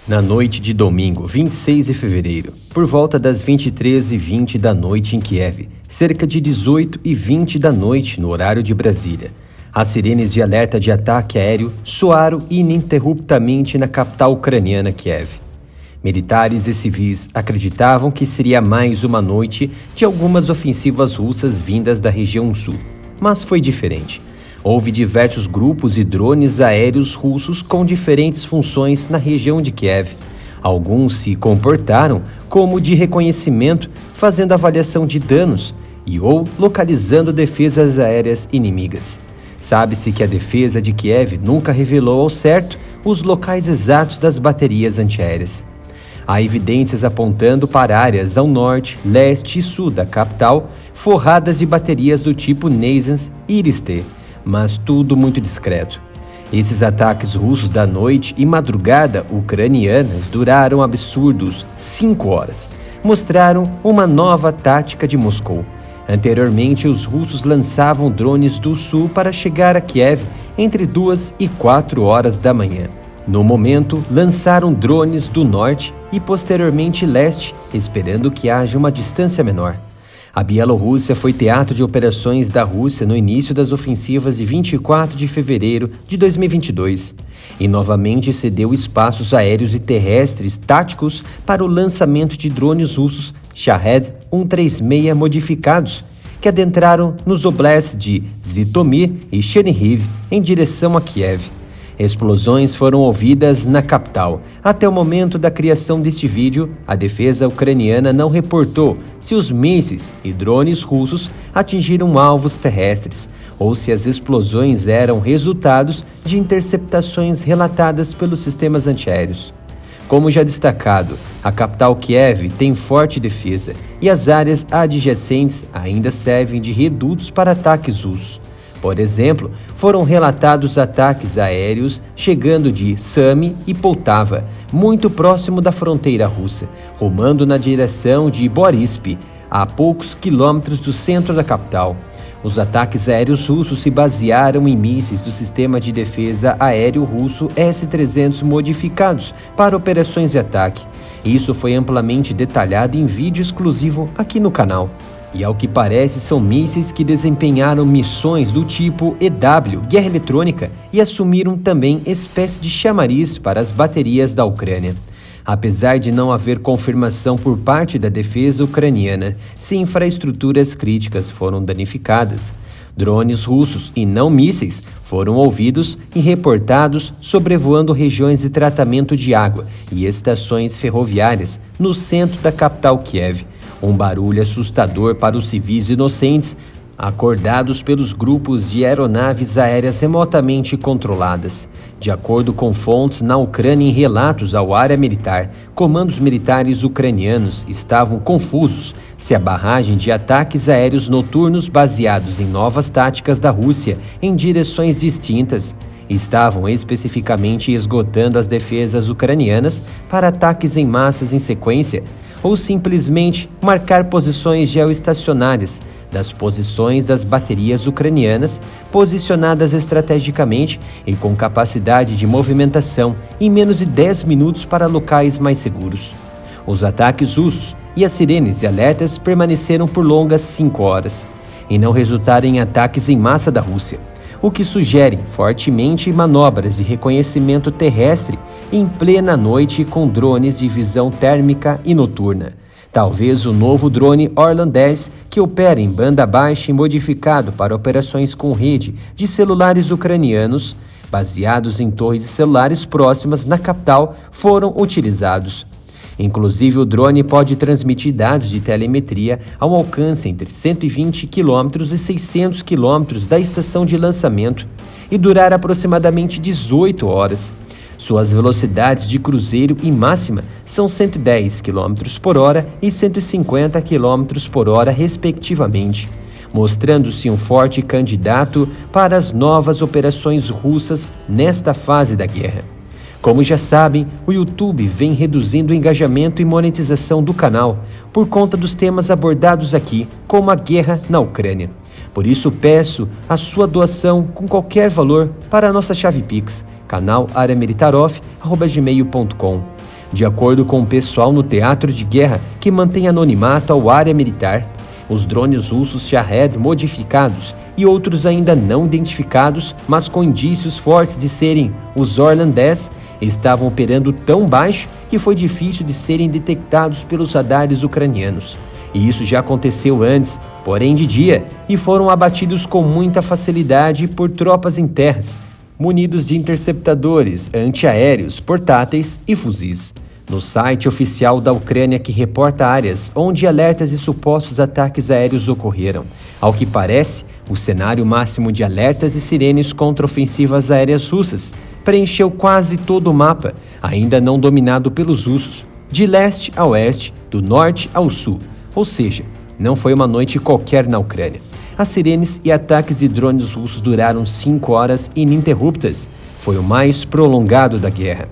Na noite de domingo, 26 de fevereiro, por volta das 23h20 da noite em Kiev, cerca de 18h20 da noite no horário de Brasília, as sirenes de alerta de ataque aéreo soaram ininterruptamente na capital ucraniana Kiev. Militares e civis acreditavam que seria mais uma noite de algumas ofensivas russas vindas da região sul, mas foi diferente. Houve diversos grupos e drones aéreos russos com diferentes funções na região de Kiev. Alguns se comportaram como de reconhecimento, fazendo avaliação de danos ou localizando defesas aéreas inimigas. Sabe-se que a defesa de Kiev nunca revelou ao certo os locais exatos das baterias antiaéreas. Há evidências apontando para áreas ao norte, leste e sul da capital, forradas de baterias do tipo NASAMS e IRIS-T, mas tudo muito discreto. Esses ataques russos da noite e madrugada ucranianas duraram absurdos 5 horas. Mostraram uma nova tática de Moscou. Anteriormente, os russos lançavam drones do sul para chegar a Kiev entre 2 e 4 horas da manhã. No momento, lançaram drones do norte e posteriormente leste, esperando que haja uma distância menor. A Bielorrússia foi teatro de operações da Rússia no início das ofensivas de 24 de fevereiro de 2022 e novamente cedeu espaços aéreos e terrestres táticos para o lançamento de drones russos Shahed-136 modificados, que adentraram nos oblasts de Zhytomyr e Chernihiv em direção a Kiev. Explosões foram ouvidas na capital. Até o momento da criação deste vídeo, a defesa ucraniana não reportou se os mísseis e drones russos atingiram alvos terrestres ou se as explosões eram resultados de interceptações relatadas pelos sistemas antiaéreos. Como já destacado, a capital Kiev tem forte defesa e as áreas adjacentes ainda servem de redutos para ataques russos. Por exemplo, foram relatados ataques aéreos chegando de Sami e Poltava, muito próximo da fronteira russa, rumando na direção de Borisp, a poucos quilômetros do centro da capital. Os ataques aéreos russos se basearam em mísseis do sistema de defesa aéreo russo S-300 modificados para operações de ataque. Isso foi amplamente detalhado em vídeo exclusivo aqui no canal. E ao que parece são mísseis que desempenharam missões do tipo EW, guerra eletrônica, e assumiram também espécie de chamariz para as baterias da Ucrânia. Apesar de não haver confirmação por parte da defesa ucraniana se infraestruturas críticas foram danificadas, drones russos e não mísseis foram ouvidos e reportados sobrevoando regiões de tratamento de água e estações ferroviárias no centro da capital Kiev. Um barulho assustador para os civis inocentes, acordados pelos grupos de aeronaves aéreas remotamente controladas. De acordo com fontes na Ucrânia em relatos ao área militar, comandos militares ucranianos estavam confusos se a barragem de ataques aéreos noturnos baseados em novas táticas da Rússia em direções distintas estavam especificamente esgotando as defesas ucranianas para ataques em massas em sequência, ou simplesmente marcar posições geoestacionárias das posições das baterias ucranianas posicionadas estrategicamente e com capacidade de movimentação em menos de 10 minutos para locais mais seguros. Os ataques russos e as sirenes e alertas permaneceram por longas 5 horas e não resultaram em ataques em massa da Rússia, o que sugere fortemente manobras de reconhecimento terrestre em plena noite com drones de visão térmica e noturna. Talvez o novo drone Orlan 10, que opera em banda baixa e modificado para operações com rede de celulares ucranianos, baseados em torres de celulares próximas na capital, foram utilizados. Inclusive, o drone pode transmitir dados de telemetria a um alcance entre 120 km e 600 km da estação de lançamento e durar aproximadamente 18 horas. Suas velocidades de cruzeiro e máxima são 110 km por hora e 150 km por hora, respectivamente, mostrando-se um forte candidato para as novas operações russas nesta fase da guerra. Como já sabem, o YouTube vem reduzindo o engajamento e monetização do canal por conta dos temas abordados aqui, como a guerra na Ucrânia. Por isso peço a sua doação com qualquer valor para a nossa chave Pix, canal areamilitaroff@gmail.com. De acordo com o pessoal no teatro de guerra, que mantém anonimato ao área militar, os drones russos Shahed modificados e outros ainda não identificados, mas com indícios fortes de serem os Orlan 10, estavam operando tão baixo que foi difícil de serem detectados pelos radares ucranianos. E isso já aconteceu antes, porém de dia, e foram abatidos com muita facilidade por tropas em terras, munidos de interceptadores antiaéreos, portáteis e fuzis. No site oficial da Ucrânia, que reporta áreas onde alertas e supostos ataques aéreos ocorreram, ao que parece, o cenário máximo de alertas e sirenes contra ofensivas aéreas russas preencheu quase todo o mapa, ainda não dominado pelos russos, de leste a oeste, do norte ao sul. Ou seja, não foi uma noite qualquer na Ucrânia. As sirenes e ataques de drones russos duraram 5 horas ininterruptas. Foi o mais prolongado da guerra.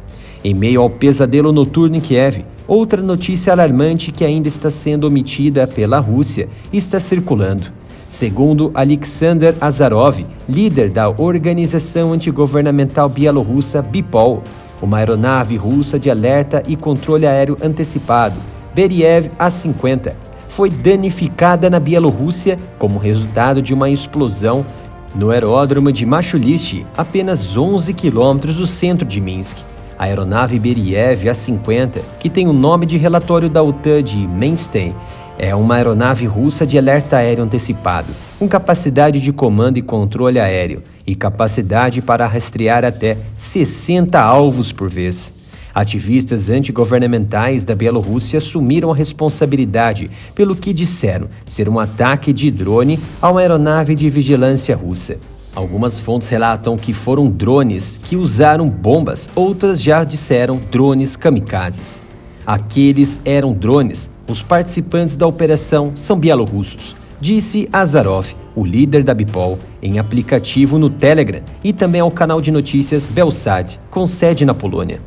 Em meio ao pesadelo noturno em Kiev, outra notícia alarmante que ainda está sendo omitida pela Rússia está circulando. Segundo Alexander Azarov, líder da organização antigovernamental bielorrussa BIPOL, uma aeronave russa de alerta e controle aéreo antecipado, Beriev A-50, foi danificada na Bielorrússia como resultado de uma explosão no aeródromo de Machuliste, apenas 11 quilômetros do centro de Minsk. A aeronave Beriev A-50, que tem o nome de relatório da OTAN de Mainstein, é uma aeronave russa de alerta aéreo antecipado, com capacidade de comando e controle aéreo e capacidade para rastrear até 60 alvos por vez. Ativistas antigovernamentais da Bielorrússia assumiram a responsabilidade pelo que disseram ser um ataque de drone a uma aeronave de vigilância russa. Algumas fontes relatam que foram drones que usaram bombas, outras já disseram drones kamikazes. Aqueles eram drones, os participantes da operação são bielorrussos, disse Azarov, o líder da BIPOL, em aplicativo no Telegram e também ao canal de notícias Belsat, com sede na Polônia.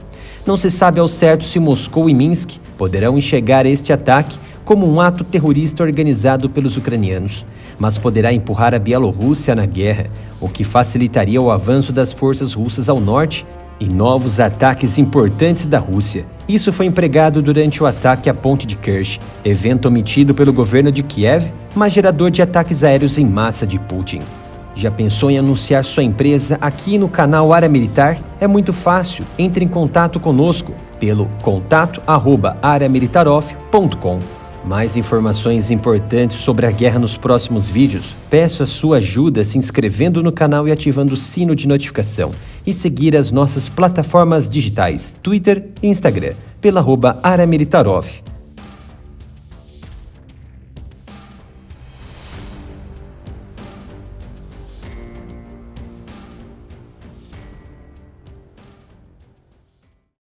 Não se sabe ao certo se Moscou e Minsk poderão enxergar este ataque como um ato terrorista organizado pelos ucranianos, mas poderá empurrar a Bielorrússia na guerra, o que facilitaria o avanço das forças russas ao norte e novos ataques importantes da Rússia. Isso foi empregado durante o ataque à ponte de Kerch, evento omitido pelo governo de Kiev, mas gerador de ataques aéreos em massa de Putin. Já pensou em anunciar sua empresa aqui no canal Área Militar? É muito fácil, entre em contato conosco pelo contato@areamilitaroff.com. Mais informações importantes sobre a guerra nos próximos vídeos, peço a sua ajuda se inscrevendo no canal e ativando o sino de notificação e seguir as nossas plataformas digitais, Twitter e Instagram, pela @areamilitaroff.